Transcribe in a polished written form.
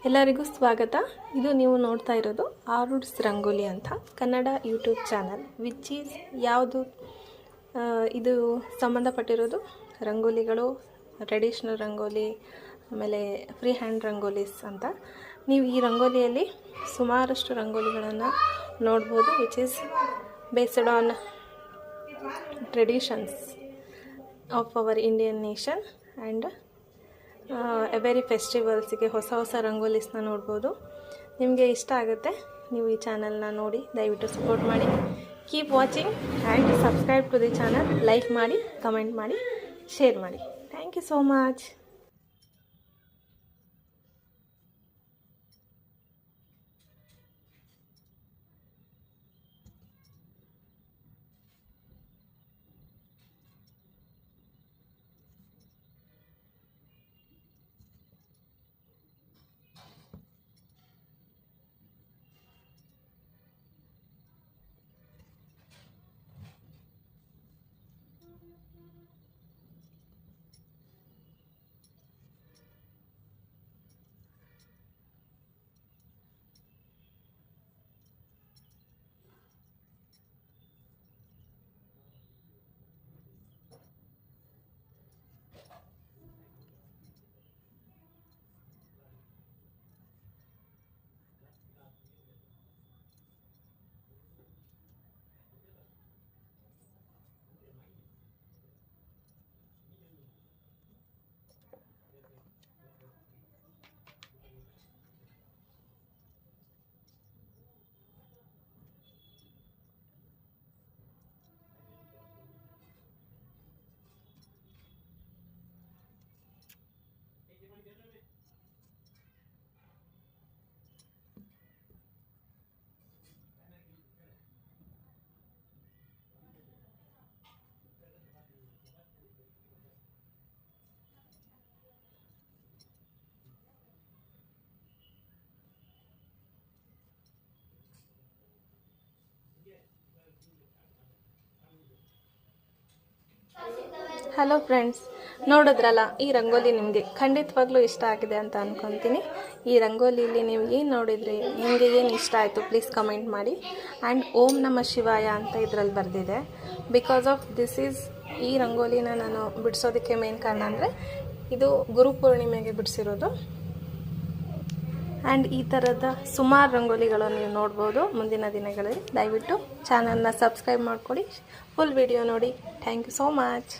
ಎಲ್ಲರಿಗೂ ಸ್ವಾಗತ. ಇದು ನೀವು ನೋಡ್ತಾ ಇರೋದು ಆರುಡ್ಸ್ ರಂಗೋಲಿ ಅಂತ Kannada YouTube channel, which is ಯಾವುದು ಇದು ಸಂಬಂಧಪಟ್ಟಿರೋದು ರಂಗೋಲಿಗಳು, ಟ್ರೆಡಿಷ್ನಲ್ ರಂಗೋಲಿ, ಆಮೇಲೆ ಫ್ರೀ ಹ್ಯಾಂಡ್ ರಂಗೋಲೀಸ್ ಅಂತ. ನೀವು ಈ ರಂಗೋಲಿಯಲ್ಲಿ ಸುಮಾರಷ್ಟು ರಂಗೋಲಿಗಳನ್ನು ನೋಡ್ಬೋದು, which is based on traditions of our Indian nation and every ಫೆಸ್ಟಿವಲ್ಸಿಗೆ ಹೊಸ ರಂಗೋಲಿಸ್ನ ನೋಡ್ಬೋದು. ನಿಮಗೆ ಇಷ್ಟ ಆಗುತ್ತೆ, ನೀವು ಈ ಚಾನಲ್ನ ನೋಡಿ ದಯವಿಟ್ಟು ಸಪೋರ್ಟ್ ಮಾಡಿ. Keep watching and subscribe to the channel. Like ಮಾಡಿ, ಕಮೆಂಟ್ ಮಾಡಿ, ಶೇರ್ ಮಾಡಿ. Thank you so much. Hello friends, ನೋಡಿದ್ರಲ್ಲ, ಈ ರಂಗೋಲಿ ನಿಮಗೆ ಖಂಡಿತವಾಗ್ಲೂ ಇಷ್ಟ ಆಗಿದೆ ಅಂತ ಅಂದ್ಕೊತೀನಿ. ಈ ರಂಗೋಲಿಯಲ್ಲಿ ನೀವು ಏನು ನೋಡಿದ್ರಿ, ನಿಮಗೆ ಏನು ಇಷ್ಟ ಆಯಿತು ಪ್ಲೀಸ್ ಕಮೆಂಟ್ ಮಾಡಿ. ಆ್ಯಂಡ್ ಓಂ ನಮಃ ಶಿವಾಯ ಅಂತ ಇದರಲ್ಲಿ ಬರೆದಿದೆ. ಬಿಕಾಸ್ ಆಫ್ ದಿಸ್ ಈಸ್, ಈ ರಂಗೋಲಿನ ನಾನು ಬಿಡಿಸೋದಕ್ಕೆ ಮೇನ್ ಕಾರಣ ಅಂದರೆ ಇದು ಗುರುಪೂರ್ಣಿಮೆಗೆ ಬಿಡಿಸಿರೋದು. ಆ್ಯಂಡ್ ಈ ಥರದ ಸುಮಾರು ರಂಗೋಲಿಗಳನ್ನು ನೀವು ನೋಡ್ಬೋದು ಮುಂದಿನ ದಿನಗಳಲ್ಲಿ. ದಯವಿಟ್ಟು ಚಾನಲ್ನ ಸಬ್ಸ್ಕ್ರೈಬ್ ಮಾಡಿಕೊಡಿ, ಫುಲ್ ವಿಡಿಯೋ ನೋಡಿ. Thank you so much.